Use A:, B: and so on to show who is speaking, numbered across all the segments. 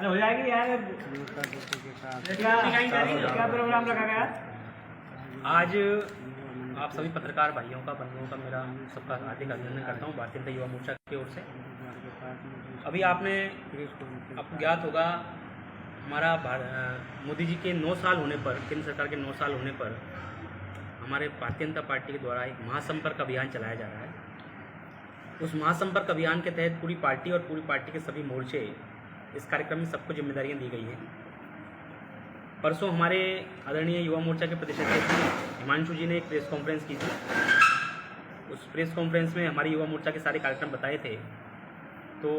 A: अरे हो जाएगी यार। क्या प्रोग्राम रखा गया
B: आज? आप सभी पत्रकार भाइयों का बंधुओं का मेरा सबका हार्दिक अभिनंदन करता हूँ भारतीय जनता युवा मोर्चा की ओर से। अभी आपको ज्ञात होगा हमारा मोदी जी के 9 साल होने पर, केंद्र सरकार के 9 साल होने पर हमारे भारतीय जनता पार्टी के द्वारा एक महासंपर्क अभियान चलाया जा रहा है। उस महासंपर्क अभियान के तहत पूरी पार्टी और पूरी पार्टी के सभी मोर्चे इस कार्यक्रम में सबको जिम्मेदारियां दी गई हैं। परसों हमारे आदरणीय युवा मोर्चा के प्रदेश अध्यक्ष हिमांशु जी ने एक प्रेस कॉन्फ्रेंस की थी। उस प्रेस कॉन्फ्रेंस में हमारे युवा मोर्चा के सारे कार्यक्रम बताए थे। तो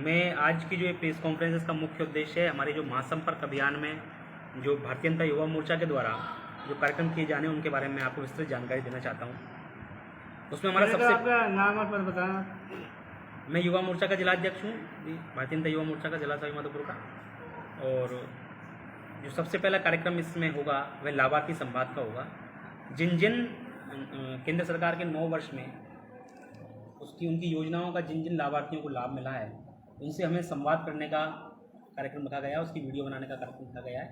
B: मैं आज की जो ये प्रेस कॉन्फ्रेंस, इसका मुख्य उद्देश्य है हमारे जो महासंपर्क अभियान में जो भारतीय जनता युवा मोर्चा के द्वारा जो कार्यक्रम किए जाने उनके बारे में आपको विस्तृत जानकारी देना चाहता हूँ। उसमें हमारा सबसे
A: आपका नाम और पद बताना।
B: मैं युवा मोर्चा का जिला अध्यक्ष हूँ, भारतीय जनता युवा मोर्चा का जिला सभी माधोपुर का। और जो सबसे पहला कार्यक्रम इसमें होगा वह लाभार्थी संवाद का होगा। जिन केंद्र सरकार के 9 वर्ष में उनकी योजनाओं का जिन लाभार्थियों को लाभ मिला है उनसे हमें संवाद करने का कार्यक्रम रखा गया है, उसकी वीडियो बनाने का कार्यक्रम रखा गया है।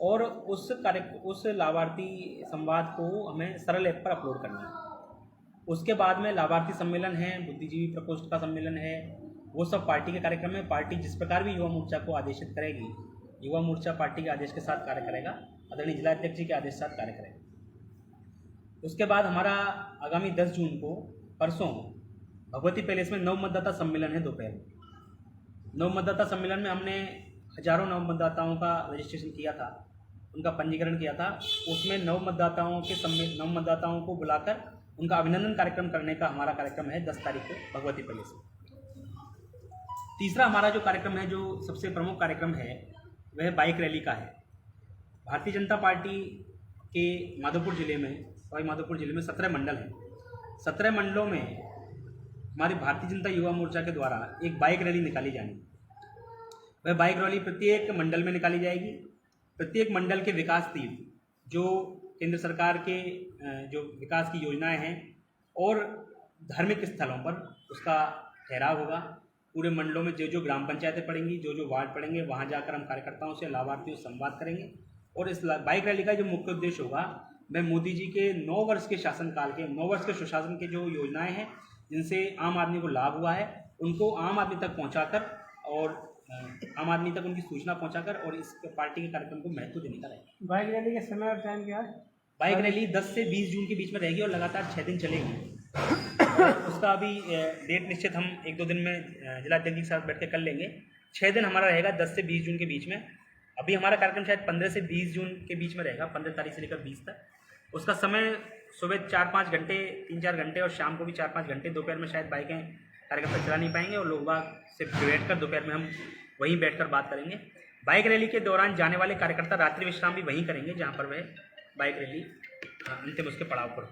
B: और उस लाभार्थी संवाद को हमें सरल ऐप पर अपलोड करना है। उसके बाद में लाभार्थी सम्मेलन है, बुद्धिजीवी प्रकोष्ठ का सम्मेलन है, वो सब पार्टी के कार्यक्रम है। पार्टी जिस प्रकार भी युवा मोर्चा को आदेशित करेगी, युवा मोर्चा पार्टी के आदेश के साथ कार्य करेगा, आदरणीय जिला अध्यक्ष जी के आदेश के साथ कार्य करेगा। उसके बाद हमारा आगामी 10 जून को परसों भगवती पैलेस में नव मतदाता सम्मेलन है दोपहर में। नव मतदाता सम्मेलन में हमने हजारों नव मतदाताओं का रजिस्ट्रेशन किया था, उनका पंजीकरण किया था। उसमें नव मतदाताओं को बुलाकर उनका अभिनंदन कार्यक्रम करने का हमारा कार्यक्रम है 10 तारीख को भगवती पैलेस में। तीसरा हमारा जो कार्यक्रम है, जो सबसे प्रमुख कार्यक्रम है, वह बाइक रैली का है। भारतीय जनता पार्टी के माधोपुर जिले में 17 मंडल हैं। 17 मंडलों में हमारी भारतीय जनता युवा मोर्चा के द्वारा एक बाइक रैली निकाली जानी। वह बाइक रैली प्रत्येक मंडल में निकाली जाएगी। प्रत्येक मंडल के विकास तीर्थ, जो केंद्र सरकार के जो विकास की योजनाएं हैं और धार्मिक स्थलों पर उसका ठहराव होगा। पूरे मंडलों में जो ग्राम पंचायतें पड़ेंगी, जो वार्ड पड़ेंगे, वहां जाकर हम कार्यकर्ताओं से, लाभार्थियों से संवाद करेंगे। और इस बाइक रैली का जो मुख्य उद्देश्य होगा, वह मोदी जी के 9 वर्ष के शासनकाल के 9 वर्ष के सुशासन के जो योजनाएं हैं जिनसे आम आदमी को लाभ हुआ है, उनको आम आदमी तक पहुँचाकर और आम आदमी तक उनकी सूचना पहुंचाकर और इस पार्टी के कार्यक्रम को महत्व देने का रहेगा।
A: बाइक रैली के समय और टाइम क्या है?
B: बाइक रैली 10 से 20 जून के बीच में रहेगी और लगातार 6 दिन चलेगी। उसका अभी डेट निश्चित हम 1-2 दिन में जिला अध्यक्ष के साथ बैठ के कर लेंगे। 6 दिन हमारा रहेगा 10 से 20 जून के बीच में। अभी हमारा कार्यक्रम शायद 15 से 20 जून के बीच में रहेगा, 15 तारीख से लेकर 20 तक। उसका समय सुबह 4-5 घंटे, 3-4 घंटे और शाम को भी 4-5 घंटे। दोपहर में शायद बाइकें कार्यकर्ता चला नहीं पाएंगे और लोग बाग से बैठ कर दोपहर में हम वहीं बैठकर बात करेंगे। बाइक रैली के दौरान जाने वाले कार्यकर्ता रात्रि विश्राम भी वहीं करेंगे जहां पर वह बाइक रैली अंतिम उसके पड़ाव पर।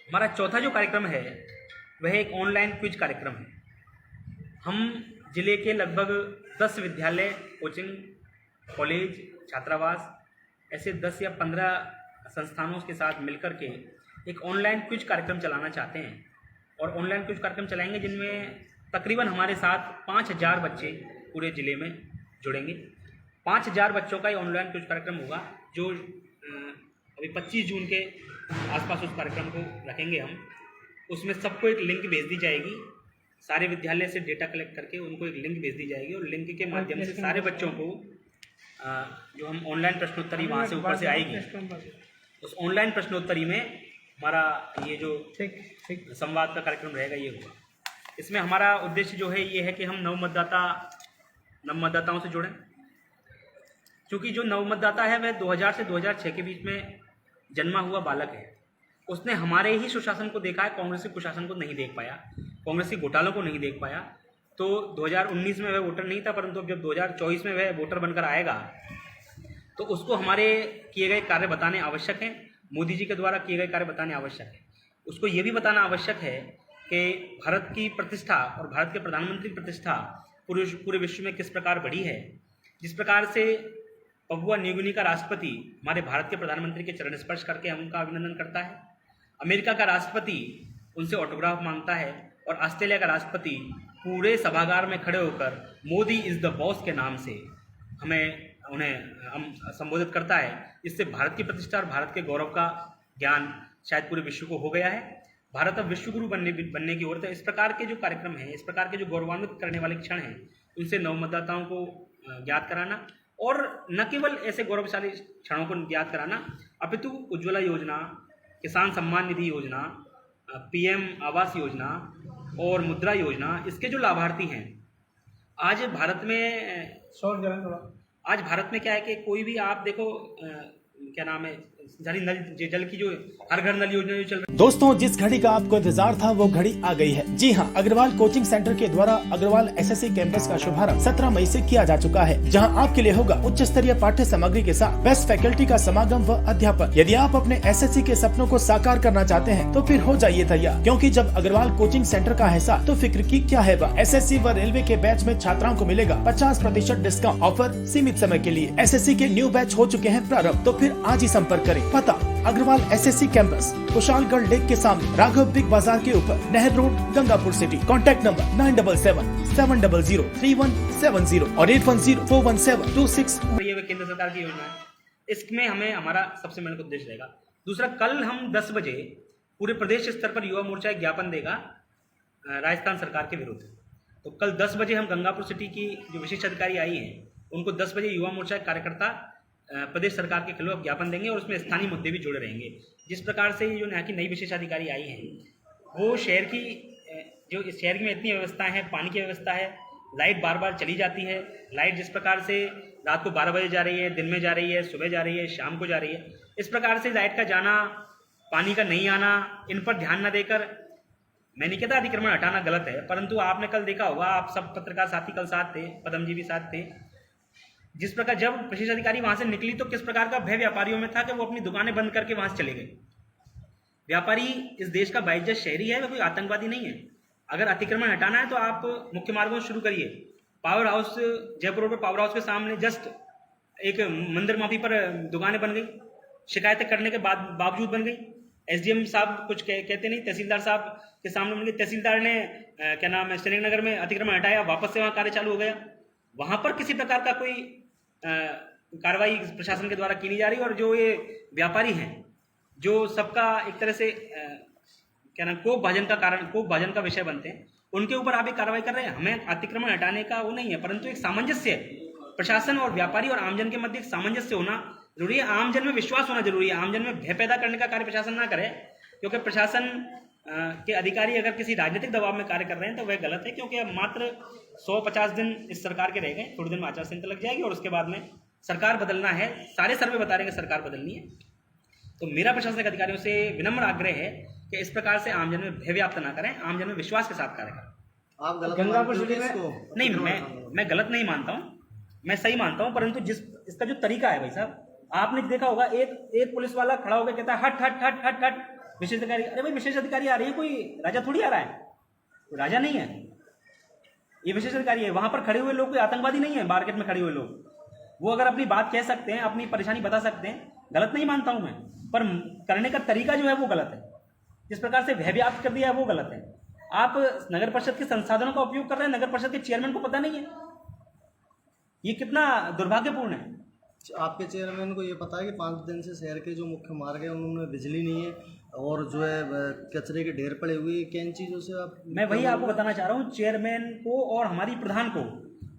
B: हमारा चौथा जो कार्यक्रम है वह एक ऑनलाइन क्विज कार्यक्रम है। हम जिले के लगभग 10 विद्यालय, कोचिंग कॉलेज, छात्रावास, ऐसे 10 या 15 संस्थानों के साथ मिलकर के एक ऑनलाइन क्विज कार्यक्रम चलाना चाहते हैं। और ऑनलाइन क्विज कार्यक्रम चलाएंगे जिनमें तकरीबन हमारे साथ 5000 बच्चे पूरे ज़िले में जुड़ेंगे। 5000 बच्चों का ये ऑनलाइन क्विज कार्यक्रम होगा, जो अभी 25 जून के आसपास उस कार्यक्रम को रखेंगे हम। उसमें सबको एक लिंक भेज दी जाएगी, सारे विद्यालय से डेटा कलेक्ट करके उनको एक लिंक भेज दी जाएगी और लिंक के माध्यम से सारे बच्चों को जो हम ऑनलाइन प्रश्नोत्तरी वहाँ से ऊपर से आएगी, उस ऑनलाइन प्रश्नोत्तरी में हमारा ये जो संवाद का कार्यक्रम रहेगा ये होगा। इसमें हमारा उद्देश्य जो है ये है कि हम नव मतदाताओं से जुड़ें। क्योंकि जो नव मतदाता है वह 2000 से 2006 के बीच में जन्मा हुआ बालक है। उसने हमारे ही सुशासन को देखा है, कांग्रेस के कुशासन को नहीं देख पाया, कांग्रेस के घोटालों को नहीं देख पाया। तो 2019 में वह वोटर नहीं था, परंतु जब 2024 में वह वोटर बनकर आएगा तो उसको हमारे किए गए कार्य बताने आवश्यक हैं, मोदी जी के द्वारा किए गए कार्य बताने आवश्यक है। उसको ये भी बताना आवश्यक है कि भारत की प्रतिष्ठा और भारत के प्रधानमंत्री की प्रतिष्ठा पूरे विश्व में किस प्रकार बढ़ी है। जिस प्रकार से पपुआ न्यू गिनी का राष्ट्रपति हमारे भारत के प्रधानमंत्री के चरण स्पर्श करके उनका अभिनंदन करता है, अमेरिका का राष्ट्रपति उनसे ऑटोग्राफ मांगता है और ऑस्ट्रेलिया का राष्ट्रपति पूरे सभागार में खड़े होकर मोदी इज़ द बॉस के नाम से हम संबोधित करता है, इससे भारत की प्रतिष्ठा और भारत के गौरव का ज्ञान शायद पूरे विश्व को हो गया है। भारत अब विश्वगुरु बनने की ओर। तो इस प्रकार के जो कार्यक्रम हैं, इस प्रकार के जो गौरवान्वित करने वाले क्षण हैं, उनसे नवमतदाताओं को ज्ञात कराना, और न केवल ऐसे गौरवशाली क्षणों को ज्ञात कराना, अपितु उज्ज्वला योजना, किसान सम्मान निधि योजना, पीएम आवास योजना और मुद्रा योजना, इसके जो लाभार्थी हैं आज भारत में,
A: शॉर्ट जरा थोड़ा।
B: आज भारत में क्या है कि कोई भी आप देखो क्या नाम है, सारी नल जल की जो हर घर नल योजना जो चल रही है।
C: दोस्तों, जिस घड़ी का आपको इंतजार था वो घड़ी आ गई है। जी हां, अग्रवाल कोचिंग सेंटर के द्वारा अग्रवाल एसएससी कैंपस का शुभारंभ 17 मई से किया जा चुका है, जहां आपके लिए होगा उच्च स्तरीय पाठ्य सामग्री के साथ बेस्ट फैकल्टी का समागम व अध्यापन। यदि आप अपने एसएससी के सपनों को साकार करना चाहते हैं तो फिर हो जाइए तैयार, क्योंकि जब अग्रवाल कोचिंग सेंटर का है साथ तो फिक्र की क्या है बा। एसएससी व रेलवे के बैच में छात्राओं को मिलेगा 50% डिस्काउंट। ऑफर सीमित समय के लिए। एसएससी के न्यू बैच हो चुके हैं प्रारंभ, तो फिर आज ही संपर्क करें। पता Agarwal SSC campus, Kushalgarh lake के सामने, राघव बिग बाजार के ऊपर, Nahar road, Gangapur city. Contact number 9777003170 और 81041726।
B: ये केंद्र सरकार की योजना है, इसमें हमें हमारा सबसे मेन उद्देश्य रहेगा। दूसरा, कल हम 10 बजे पूरे प्रदेश स्तर पर युवा मोर्चा एक ज्ञापन देगा राजस्थान सरकार के विरुद्ध। तो कल 10 बजे हम गंगापुर सिटी की जो विशेष अधिकारी आई हैं, उनको 10 बजे युवा मोर्चा के कार्यकर्ता प्रदेश सरकार के खिलाफ ज्ञापन देंगे, और उसमें स्थानीय मुद्दे भी जुड़े रहेंगे। जिस प्रकार से ये जो यहाँ की नई विशेष अधिकारी आई हैं, वो शहर की जो इस शहर में इतनी व्यवस्थाएं हैं, पानी की व्यवस्था है, लाइट बार बार चली जाती है, लाइट जिस प्रकार से रात को 12 बजे जा रही है, दिन में जा रही है, सुबह जा रही है, शाम को जा रही है, इस प्रकार से लाइट का जाना, पानी का नहीं आना, इन पर ध्यान न देकर, मैं नहीं कहता अतिक्रमण हटाना गलत है, परंतु आपने कल देखा होगा, आप सब पत्रकार साथी कल साथ थे, पदम जी भी साथ थे, जिस प्रकार जब विशेष अधिकारी वहां से निकली तो किस प्रकार का भय व्यापारियों में था कि वो अपनी दुकानें बंद करके वहां से चले गए। व्यापारी इस देश का बाइज्जत शहरी है, वह कोई आतंकवादी नहीं है। अगर अतिक्रमण हटाना है तो आप मुख्य मार्गों से शुरू करिए। पावर हाउस, जयपुर रोड पर पावर हाउस के सामने जस्ट एक मंदिर माफी पर दुकानें बन गई, शिकायतें करने के बावजूद बन गई। एसडीएम साहब कुछ कहते नहीं, तहसीलदार साहब के सामने बन गई। तहसीलदार ने क्या नाम है, श्रीनगर में अतिक्रमण हटाया, वापस से वहाँ कार्य चालू हो गया। वहां पर किसी प्रकार का कोई कार्रवाई प्रशासन के द्वारा की नहीं जा रही, और जो ये व्यापारी हैं, जो सबका एक तरह से क्या नाम कोक भाजन का विषय बनते हैं, उनके ऊपर आप एक कार्रवाई कर रहे हैं। हमें अतिक्रमण हटाने का वो नहीं है, परंतु एक सामंजस्य, प्रशासन और व्यापारी और आमजन के मध्य एक सामंजस्य होना जरूरी है। आमजन में विश्वास होना जरूरी है। आमजन में भय पैदा करने का कार्य प्रशासन ना करे, क्योंकि प्रशासन के अधिकारी अगर किसी राजनीतिक दबाव में कार्य कर रहे हैं तो वह गलत है, क्योंकि अब मात्र 150 दिन इस सरकार के रह गए। थोड़ी दिन में आचार संहिता लग जाएगी और उसके बाद में सरकार बदलना है। सारे सर्वे बता रहे हैं कि सरकार बदलनी है। तो मेरा प्रशासनिक अधिकारियों से विनम्र आग्रह है कि इस प्रकार से आमजन में भय व्याप्त ना करें, आमजन में विश्वास के साथ कार्य करें।
D: आप गलत
A: गंगापुर
D: मानते हो
A: सिटी में
D: इसको?
B: नहीं, मैं गलत नहीं मानता हूँ, मैं सही मानता हूँ, परंतु इसका जो तरीका है भाई साहब, आपने देखा होगा, एक पुलिस वाला खड़ा होकर कहता है हट हट हट हट हट, विशेष अधिकारी। अरे भाई, विशेष अधिकारी आ रही है, कोई राजा थोड़ी आ रहा है, कोई राजा नहीं है, ये विशेष अधिकारी है। वहां पर खड़े हुए लोग कोई आतंकवादी नहीं है। मार्केट में खड़े हुए लोग, वो अगर अपनी बात कह सकते हैं, अपनी परेशानी बता सकते हैं, गलत नहीं मानता हूं मैं, पर करने का तरीका जो है वो गलत है। जिस प्रकार से भय व्याप्त कर दिया है वो गलत है। आप नगर परिषद के संसाधनों का उपयोग कर रहे हैं, नगर परिषद के चेयरमैन को पता नहीं है, ये कितना दुर्भाग्यपूर्ण है।
D: आपके चेयरमैन को ये पता है कि 5 दिन से शहर के जो मुख्य मार्ग है उनमें बिजली नहीं है और जो है कचरे के ढेर पड़े हुए, किन चीज़ों से आप?
B: मैं वही आपको बताना चाह रहा हूँ, चेयरमैन को और हमारी प्रधान को,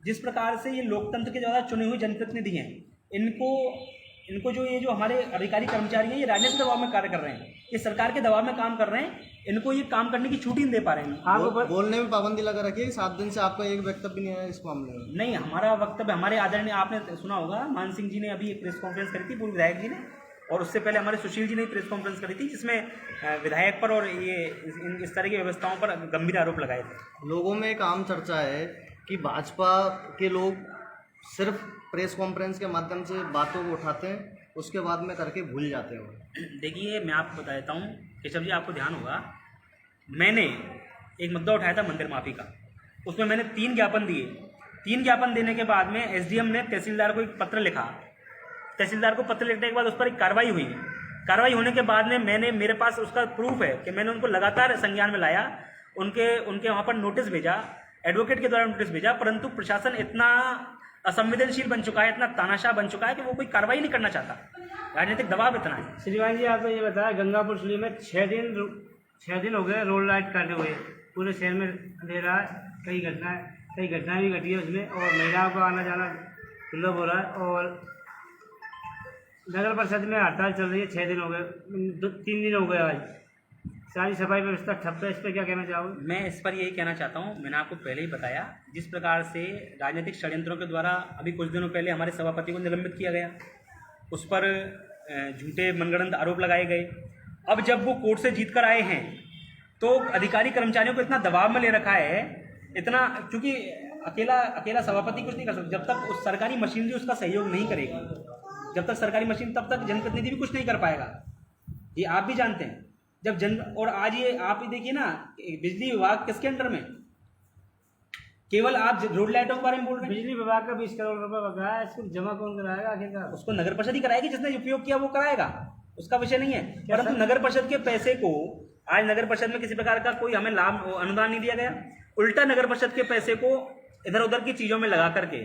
B: जिस प्रकार से ये लोकतंत्र के द्वारा चुने हुए जनप्रतिनिधि हैं, इनको जो ये जो हमारे अधिकारी कर्मचारी हैं, ये राजनीतिक दबाव में कार्य कर रहे हैं, ये सरकार के दबाव में काम कर रहे हैं, इनको ये काम करने की छूट ही नहीं दे पा रहे हैं।
D: बोलने में पाबंदी लगा रखी है कि 7 दिन से आपका एक वक्तव्य नहीं आया इस मामले में?
B: नहीं, हमारा वक्तव्य, हमारे आदरणीय, आपने सुना होगा, मान सिंह जी ने अभी एक प्रेस कॉन्फ्रेंस करी थी, पूर्व विधायक जी ने, और उससे पहले हमारे सुशील जी ने प्रेस कॉन्फ्रेंस करी थी, जिसमें विधायक पर और ये इस तरह की व्यवस्थाओं पर गंभीर आरोप लगाए थे।
D: लोगों में एक आम चर्चा है कि भाजपा के लोग सिर्फ प्रेस कॉन्फ्रेंस के माध्यम से बातों को उठाते हैं, उसके बाद में करके भूल जाते हैं।
B: देखिए, मैं आपको बता देता हूँ केशव जी, आपको ध्यान होगा, मैंने एक मुद्दा उठाया था मंदिर माफी का, उसमें मैंने 3 ज्ञापन दिए। 3 ज्ञापन देने के बाद में एसडीएम ने तहसीलदार को एक पत्र लिखा, तहसीलदार को पत्र लिखने के बाद उस पर एक कार्रवाई हुई। कार्रवाई होने के बाद में मेरे पास उसका प्रूफ है कि मैंने उनको लगातार संज्ञान में लाया, उनके वहाँ पर नोटिस भेजा, एडवोकेट के द्वारा नोटिस भेजा, परंतु प्रशासन इतना असंवेदनशील बन चुका है, इतना तानाशाह बन चुका है कि वो कोई कार्रवाई नहीं करना चाहता। राजनीतिक दबाव इतना है।
A: श्रीमान जी आपने ये बताया गंगापुर सुली में 6 दिन हो गए रोड लाइट काटे हुए, पूरे शहर में अंधेरा है, कई घटनाएं भी घटी है उसमें, और महिलाओं का आना जाना दुर्लभ हो रहा है। और नगर परिषद में हड़ताल चल रही है, 6 दिन हो गए, 3 दिन हो गए आज, सारी सफाई व्यवस्था ठप है। इस पर क्या कहना चाहोगे?
B: मैं इस पर यही कहना चाहता हूँ, मैंने आपको पहले ही बताया, जिस प्रकार से राजनीतिक षड्यंत्रों के द्वारा अभी कुछ दिनों पहले हमारे सभापति को निलंबित किया गया, उस पर झूठे मनगढ़ंत आरोप लगाए गए। अब जब वो कोर्ट से जीत कर आए हैं तो अधिकारी कर्मचारियों को इतना दबाव में ले रखा है, इतना, क्योंकि अकेला सभापति कुछ नहीं कर सकता। जब तक उस सरकारी मशीनरी उसका सहयोग नहीं करेगी, जब तक सरकारी मशीन, तब तक जनप्रतिनिधि भी कुछ नहीं कर पाएगा। ये आप भी जानते हैं। जब और आज ये आप ही देखिए ना, बिजली विभाग किसके अंडर में? केवल आप रोड लाइटों के बारे में बोल रहे हैं।
A: बिजली विभाग का 20 करोड़ रुपए बकाया है, इसको जमा कौन कराएगा आखिरकार?
B: उसको नगर परिषद ही कराएगी, जिसने उपयोग किया वो कराएगा, उसका विषय नहीं है। परंतु नगर परिषद के पैसे को, आज नगर परिषद में किसी प्रकार का कोई हमें लाभ अनुदान नहीं दिया गया, उल्टा नगर परिषद के पैसे को इधर उधर की चीज़ों में लगा करके,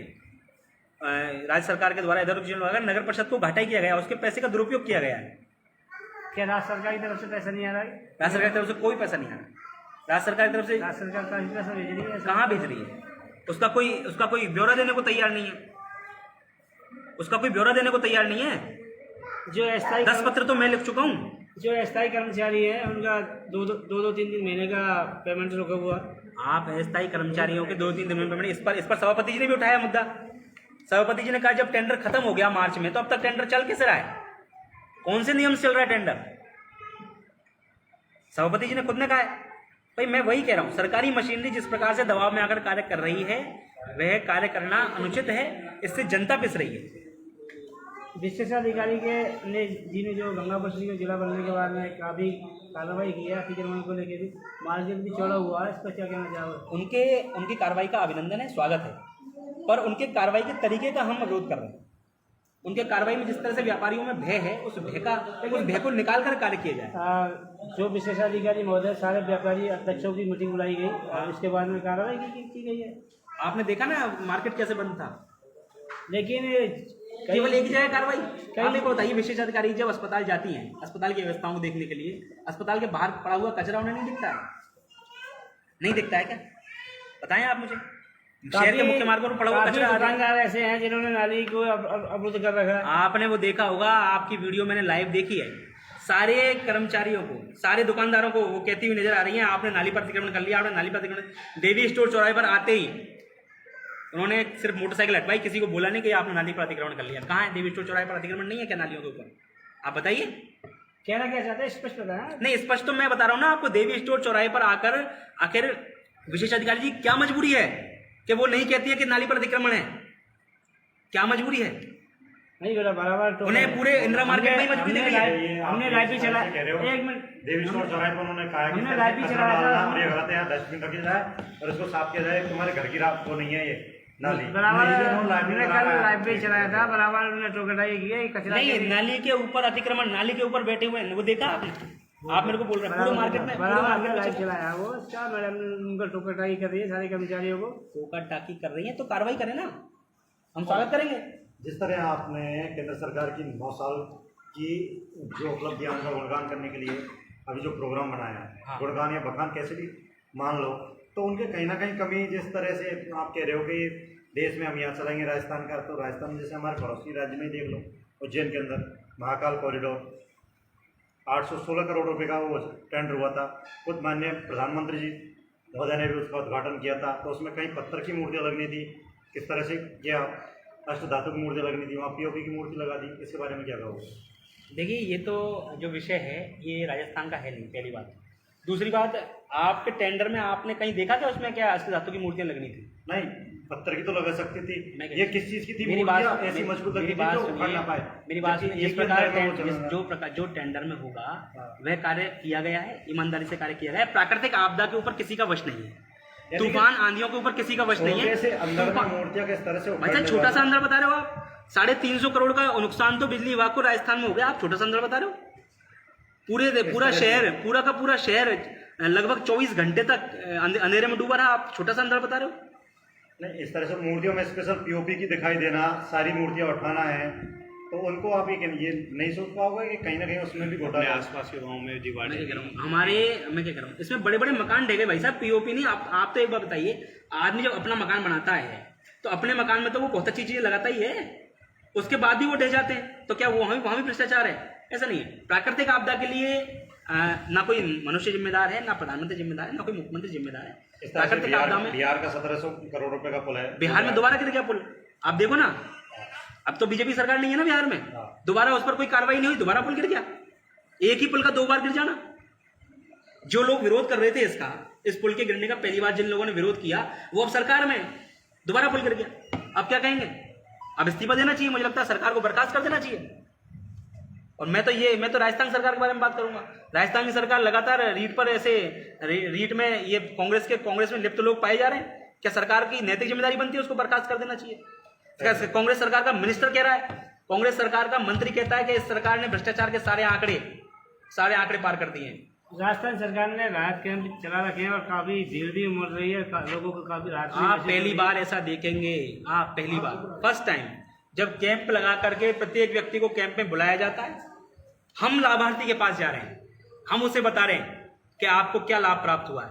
B: राज्य सरकार के द्वारा इधर उधर चीज़ों में लगाकर नगर परिषद को घाटा किया गया, उसके पैसे का दुरुपयोग किया गया है।
A: क्या राज्य सरकार की तरफ से पैसा नहीं आ रहा है?
B: राज्य सरकार की तरफ से कोई पैसा नहीं आ रहा। राज्य सरकार की तरफ से
A: राज्य सरकार का पैसा भेज रही है,
B: कहाँ भेज रही है? उसका कोई ब्यौरा देने को तैयार नहीं है, उसका कोई ब्यौरा देने को तैयार नहीं है।
A: जो अस्थायी
B: 10 पत्र तो मैं लिख चुका हूँ।
A: जो अस्थायी कर्मचारी है उनका 2-3 महीने का पेमेंट रुका हुआ।
B: आप अस्थायी कर्मचारियों के 2-3 दिन में पेमेंट, इस पर सभापति जी ने भी उठाया मुद्दा। सभापति जी ने कहा जब टेंडर खत्म हो गया मार्च में, तो अब तक टेंडर चल कैसे रहा है? कौन से नियम से चल रहा है टेंडर? सभापति जी ने खुद ने कहा है। भाई मैं वही कह रहा हूँ, सरकारी मशीनरी जिस प्रकार से दबाव में आकर कार्य कर रही है, वह कार्य करना अनुचित है, इससे जनता पिस रही है।
A: विशेषाधिकारी जी ने जो गंगापुर सुली में जिला बनने के बाद में काफ़ी कार्रवाई की है, अतिक्रमण को लेकर भी मार्केट भी चौड़ा हुआ है, इस पर क्या कहना चाहोगे?
B: उनकी कार्रवाई का अभिनंदन है, स्वागत है, पर उनके कार्रवाई के तरीके का हम विरोध कर रहे हैं। उनके कार्रवाई में जिस तरह से व्यापारियों में भय है, उस भय को निकाल कर कार्य किया जाए।
A: जो विशेषाधिकारी महोदय, सारे व्यापारी अध्यक्षों की मीटिंग बुलाई गई और इसके बाद में कार्रवाई की गई है।
B: आपने देखा ना मार्केट कैसे बंद था,
A: लेकिन
B: केवल एक जगह कार्रवाई। आप मेरे को बताइए, विशेषाधिकारी जब अस्पताल जाती हैं, अस्पताल की व्यवस्थाओं को देखने के लिए, अस्पताल के बाहर पड़ा हुआ कचरा उन्हें नहीं दिखता है? नहीं दिखता है क्या? बताएं आप मुझे। शहर के मुख्य मार्गों पर पड़ा हुआ कचरा,
A: दुकानदार ऐसे हैं जिन्होंने नाली को अवरुद्ध कर रखा है।
B: आपने वो देखा होगा, आपकी वीडियो मैंने लाइव देखी है। सारे कर्मचारियों को, सारे दुकानदारों को वो कहती हुई नजर आ रही है, आपने नाली पर अतिक्रमण कर लिया, आपने नाली पर अतिक्रमण। देवी स्टोर चौराहे पर आते ही उन्होंने सिर्फ मोटरसाइकिल हटवाई, किसी को बोला नहीं कि आपने नाली पर अतिक्रमण कर लिया। कहाँ है देवी स्टोर चौराहे पर अतिक्रमण? नहीं है क्या नालियों के ऊपर? आप बताइए।
A: कहना क्या चाहते हैं, स्पष्ट बताएं।
B: नहीं, स्पष्ट तो मैं बता रहा हूँ ना आपको। देवी स्टोर चौराहे पर आकर आखिर विशेषाधिकारी जी क्या मजबूरी है कि वो नहीं कहती है कि नाली पर अतिक्रमण है? क्या मजबूरी है?
A: नहीं बेटा, बराबर
B: उन्हें पूरे इंदिरा मार्केट में मजबूरी दिख रही है।
A: हमने लाइव भी चला, एक मिनट,
E: देवी स्टोर चौराहे पर उन्होंने कहा कि
A: हमने लाइव भी चलाया था,
E: और ये गलत है, यहाँ डस्टबिन रखी जाए और इसको साफ किया जाए। तुम्हारे घर की रात को नहीं है ये नाली।
A: बराबर हमने कल लाइव भी चलाया था, बराबर उन्होंने टोकटाई की है, कचरा
B: नहीं, नाली के ऊपर अतिक्रमण, नाली के ऊपर बैठे हुए हैं, वो देखा आपने? आप मेरे को बोल रहे हैं पूरे मार्केट में, पूरे मार्केट में
A: लाइव चलाया वो। क्या मैडम उनका टोकटाई कर रही है सारे कर्मचारियों को?
B: टोका टाकी कर रही है तो कार्रवाई करें ना, हम स्वागत करेंगे।
E: जिस तरह आपने केंद्र सरकार की 9 साल की जो उपलब्धियां, उनका गुणगान करने के लिए अभी जो प्रोग्राम बनाया है,
B: हाँ।
E: गुणगान या बखान कैसे भी मान लो, तो उनके कहीं ना कहीं कमी, जिस तरह से आप कह रहे हो कि देश में हम यहाँ चलाएंगे राजस्थान का, तो राजस्थान में जैसे हमारे पड़ोसी राज्य में देख लो, उज्जैन के अंदर महाकाल कॉरिडोर 816 करोड़ रुपए का वो टेंडर हुआ था। खुद माननीय प्रधानमंत्री जी महोदय ने भी उसका उद्घाटन किया था। तो उसमें कहीं पत्थर की मूर्तियाँ लगनी थी, किस तरह से किया, अष्टधातु की मूर्ति लगनी थी, वहाँ पीओपी की मूर्ति लगा दी। इसके बारे में क्या कहोगे?
B: देखिए, ये तो जो विषय है ये राजस्थान का है नहीं, पहली बात। दूसरी बात, आपके टेंडर में आपने कहीं देखा क्या उसमें क्या अष्टधातु की मूर्तियाँ लगनी थी?
E: नहीं, पत्थर की तो लगा सकती थी। ये किस चीज़ की थी?
B: मेरी बात
E: ऐसी मजबूत लगी थी जो उखाड़ ना पाए।
B: मेरी बात सुनिए। जिस प्रकार जो टेंडर में होगा
E: हाँ।
B: वह कार्य किया गया है, ईमानदारी से कार्य किया गया है। प्राकृतिक आपदा के ऊपर किसी का वश नहीं है, तूफान आंधियों के ऊपर किसी का वश नहीं है।
E: मूर्तियाँ किस तरह से?
B: अच्छा, छोटा सा अंदर बता रहे हो आप। 350 करोड़ का नुकसान तो बिजली विभाग को राजस्थान में हो गया, आप छोटा सा अंदर बता रहे हो। पूरा शहर पूरा का पूरा शहर लगभग 24 घंटे तक अंधेरे में डूबा रहा। आप छोटा सा अंदर बता रहे हो।
E: नहीं, इस तरह से मूर्तियों में स्पेशल पीओपी की दिखाई देना, सारी मूर्तियां उठाना है, तो उनको आप ये नहीं सोच पाओगे कि कहीं ना कहीं उसमें भी घोटाला आसपास के गाँव में दीवार
B: मैं क्या कह रहा हूँ इसमें बड़े बड़े मकान ढह गए भाई साहब। पीओपी नहीं, आप तो एक बात बताइए, आदमी जब अपना मकान बनाता है तो अपने मकान में तो वो बहुत अच्छी चीजें लगाता ही है, उसके बाद भी वो ढह जाते हैं। तो क्या वो वहाँ भी भ्रष्टाचार है? ऐसा नहीं है। प्राकृतिक आपदा के लिए ना कोई मनुष्य जिम्मेदार है, ना प्रधानमंत्री जिम्मेदार है, ना कोई मुख्यमंत्री जिम्मेदार है। प्राकृतिक आपदा में
E: बिहार का 1700 करोड़ रुपए का पुल है,
B: बिहार में दोबारा गिर गया पुल। आप देखो ना, अब तो बीजेपी सरकार नहीं है ना बिहार में, दोबारा उस पर कोई कार्रवाई नहीं हुई, दोबारा पुल गिर गया। एक ही पुल का 2 बार गिर जाना। जो लोग विरोध कर रहे थे इस पुल के गिरने का, पहली बार जिन लोगों ने विरोध किया वो अब सरकार में, दोबारा पुल गिर गया। अब क्या कहेंगे? अब इस्तीफा देना चाहिए, मुझे लगता है सरकार को बर्खास्त कर देना चाहिए। और मैं तो राजस्थान सरकार के बारे में बात करूंगा। राजस्थान की सरकार लगातार रीट पर ऐसे रीट में ये कांग्रेस में लिप्त लोग पाए जा रहे हैं। क्या सरकार की नैतिक जिम्मेदारी बनती है उसको बर्खास्त कर देना चाहिए? कांग्रेस सरकार का मिनिस्टर कह रहा है, कांग्रेस सरकार का मंत्री कहता है कि इस सरकार ने भ्रष्टाचार के सारे आंकड़े पार कर दिए हैं।
A: राजस्थान सरकार ने राहत कैंप चला रखे हैं और काफी भीड़ भी उमड़ रही है, लोगों को काफी राहत।
B: आप पहली बार ऐसा देखेंगे, आप पहली बार फर्स्ट टाइम जब कैंप लगा करके प्रत्येक व्यक्ति को कैंप में बुलाया जाता है। हम लाभार्थी के पास जा रहे हैं, हम उसे बता रहे हैं कि आपको क्या लाभ प्राप्त हुआ है।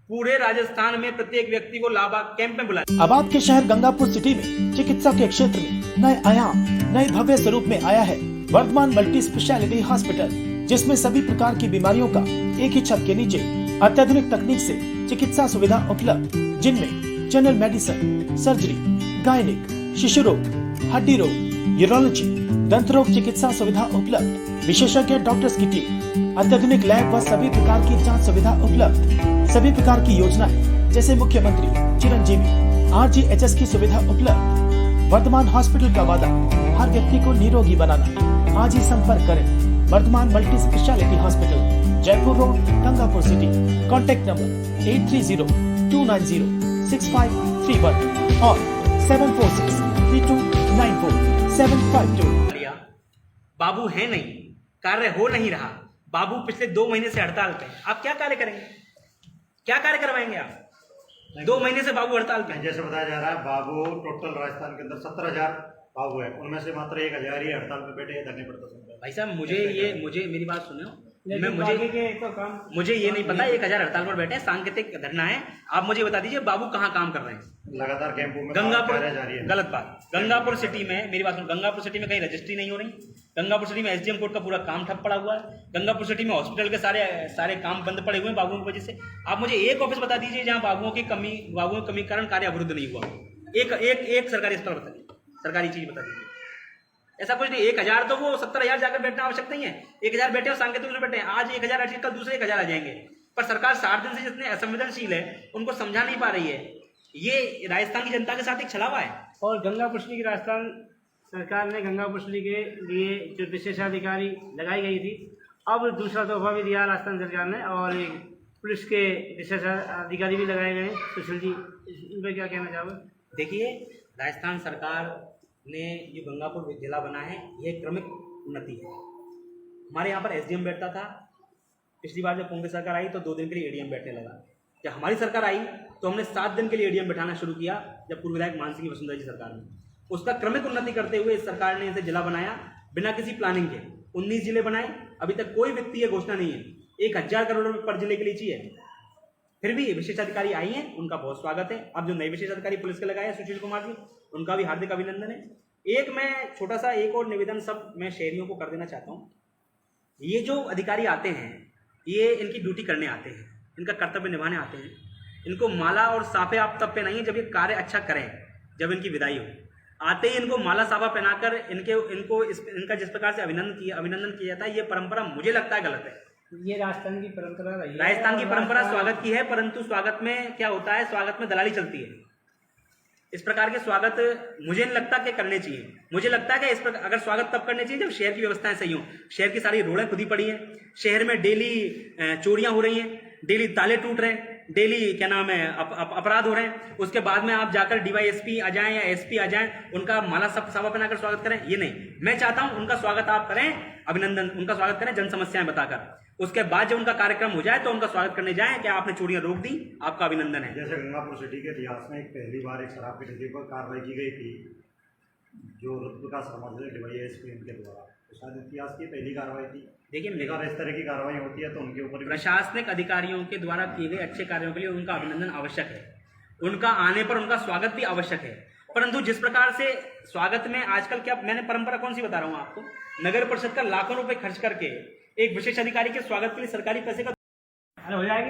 B: पूरे राजस्थान में प्रत्येक व्यक्ति को कैंप में बुलाया।
C: अब आपके शहर गंगापुर सिटी में चिकित्सा के क्षेत्र में नए आयाम, नए भव्य स्वरूप में आया है वर्धमान मल्टी स्पेशलिटी हॉस्पिटल, जिसमें सभी प्रकार की बीमारियों का एक ही छत के नीचे अत्याधुनिक तकनीक से चिकित्सा सुविधा उपलब्ध, जिनमें जनरल मेडिसिन, सर्जरी, गायनिक, शिशु रोग, हड्डी रोग, यूरोलॉजी, दंत रोग चिकित्सा सुविधा उपलब्ध, विशेषज्ञ डॉक्टर्स की टीम, अत्याधुनिक लैब व सभी प्रकार की जांच सुविधा उपलब्ध, सभी प्रकार की योजनाएं जैसे मुख्यमंत्री चिरंजीवी RGHS की सुविधा उपलब्ध। वर्धमान हॉस्पिटल का वादा हर व्यक्ति को निरोगी बनाना। आज ही संपर्क करें Vardhman multi speciality hospital, Jaipur road, Gangapur city. Contact number 8302906531 और 7463294752।
B: बाबू है नहीं, कार्य हो नहीं रहा। बाबू पिछले 2 महीने से हड़ताल पे। आप क्या कार्य करेंगे? क्या कार्य करवाएंगे आप? 2 महीने से बाबू हड़ताल पे।
E: जैसे बताया जा रहा है, बाबू टोटल राजस्थान के अंदर 17,000 बाबू है, उनमें से मात्र 1,000 ही हड़ताल पे बैठे धरने पर।
B: भाई साहब मुझे मेरी बात सुनो, मुझे ये नहीं पता 1,000 हड़ताल पर बैठे, सांकेतिक धरना है। आप मुझे बता दीजिए बाबू कहाँ काम कर रहे हैं?
E: लगातार कैंपों में
B: गंगापुर
E: जा रही है।
B: गलत बात। गंगापुर सिटी में मेरी बात सुनो, गंगापुर सिटी में कहीं रजिस्ट्री नहीं हो रही। गंगापुर सिटी में SDM कोर्ट का पूरा काम ठप पड़ा हुआ है। गंगापुर सिटी में हॉस्पिटल के सारे काम बंद पड़े हुए हैं बाबुओं की वजह से। आप मुझे एक ऑफिस बता दीजिए जहाँ बाबुओं की कमी के कारण कार्य अवरुद्ध नहीं हुआ। एक सरकारी अस्पताल बता दीजिए, सरकारी चीज बता दीजिए। ऐसा कुछ नहीं। 1,000 तो वो 70,000 जाकर बैठना आवश्यक नहीं है। 1,000 बैठे और सांकेतिक में बैठे हैं। आज 1,000 बैठे, कल दूसरे 1,000 आ जाएंगे। पर सरकार 60 दिन से जितने असंवेदनशील है उनको समझा नहीं पा रही है। ये राजस्थान की जनता के साथ एक छलावा है।
A: और गंगापुर सिटी की राजस्थान सरकार ने गंगापुर सिटी के लिए जो विशेषाधिकारी लगाई गई थी, अब दूसरा तोहफा भी दिया राजस्थान सरकार ने, और एक पुलिस के विशेषाधिकारी भी लगाए गए। सुशील जी, इन पर क्या कहना चाहोगे?
B: देखिए, राजस्थान सरकार ने जो गंगापुर जिला बना है ये क्रमिक उन्नति है। हमारे यहाँ पर SDM बैठता था। पिछली बार जब कांग्रेस सरकार आई तो 2 दिन के लिए ADM बैठने लगा। जब हमारी सरकार आई तो हमने 7 दिन के लिए ADM बैठाना शुरू किया, जब पूर्व विधायक मान सिंह वसुंधरा जी सरकार में। उसका क्रमिक उन्नति करते हुए इस सरकार ने इसे जिला बनाया बिना किसी प्लानिंग के। 19 जिले बनाए, अभी तक कोई वित्तीय घोषणा नहीं है। 1,000 करोड़ रुपये पर जिले के लिए चाहिए। फिर भी विशेषाधिकारी आई हैं, उनका बहुत स्वागत है। अब जो नए विशेषाधिकारी पुलिस के लगाए हैं सुशील कुमार जी, उनका भी हार्दिक अभिनंदन है। मैं छोटा सा एक और निवेदन सब मैं शहरियों को कर देना चाहता हूँ। ये जो अधिकारी आते हैं ये इनकी ड्यूटी करने आते हैं, इनका कर्तव्य निभाने आते हैं। इनको माला और साफे आप तब पे नहीं है जब ये कार्य अच्छा करें, जब इनकी विदाई हो। आते ही इनको माला साफा पहनाकर इनका जिस प्रकार से अभिनंदन किया जाता है, ये परंपरा मुझे लगता है गलत है।
A: ये राजस्थान की परंपरा रही है।
B: राजस्थान की परंपरा स्वागत की है, परंतु स्वागत में क्या होता है, स्वागत में दलाली चलती है। इस प्रकार के स्वागत मुझे नहीं लगता कि करने चाहिए। मुझे लगता है कि इस प्रकार अगर स्वागत तब करने चाहिए जब शहर की व्यवस्थाएं सही हों। शहर की सारी रोडें खुदी पड़ी हैं, शहर में डेली चोरियां हो रही हैं, डेली ताले टूट रहे हैं, डेली क्या नाम है अपराध हो रहे हैं, उसके बाद में आप जाकर डीवाईएसपी आ जाएं या एसपी आ जाएं, उनका माला सभा बनाकर स्वागत करें, ये नहीं। मैं चाहता हूं उनका स्वागत आप करें, अभिनंदन, उनका स्वागत करें जन समस्याएं बताकर। उसके बाद जब उनका कार्यक्रम हो जाए तो उनका स्वागत करने जाएं कि आपने चूड़ियां रोक दी, आपका अभिनंदन है।
E: जैसे गंगापुर सिटी के इतिहास में एक पहली बार एक शराब की ठेके पर कार्रवाई की गई थी, जो रुद्र समझ डीवाईएसपी उनके द्वारा, तो शायद इतिहास की पहली कार्रवाई थी।
B: देखिए
E: एक बार इस तरह की कार्रवाई होती है तो उनके ऊपर भी
B: प्रशासनिक अधिकारियों के द्वारा किए गए अच्छे कार्यों के लिए उनका अभिनंदन आवश्यक है, उनका आने पर उनका स्वागत भी आवश्यक है। परंतु जिस प्रकार से स्वागत में आजकल, क्या मैंने परंपरा कौन सी बता रहा हूं आपको, नगर परिषद का लाखों रुपए खर्च करके एक विशेष अधिकारी के स्वागत के लिए सरकारी पैसे का
A: अरे हो जाएगी।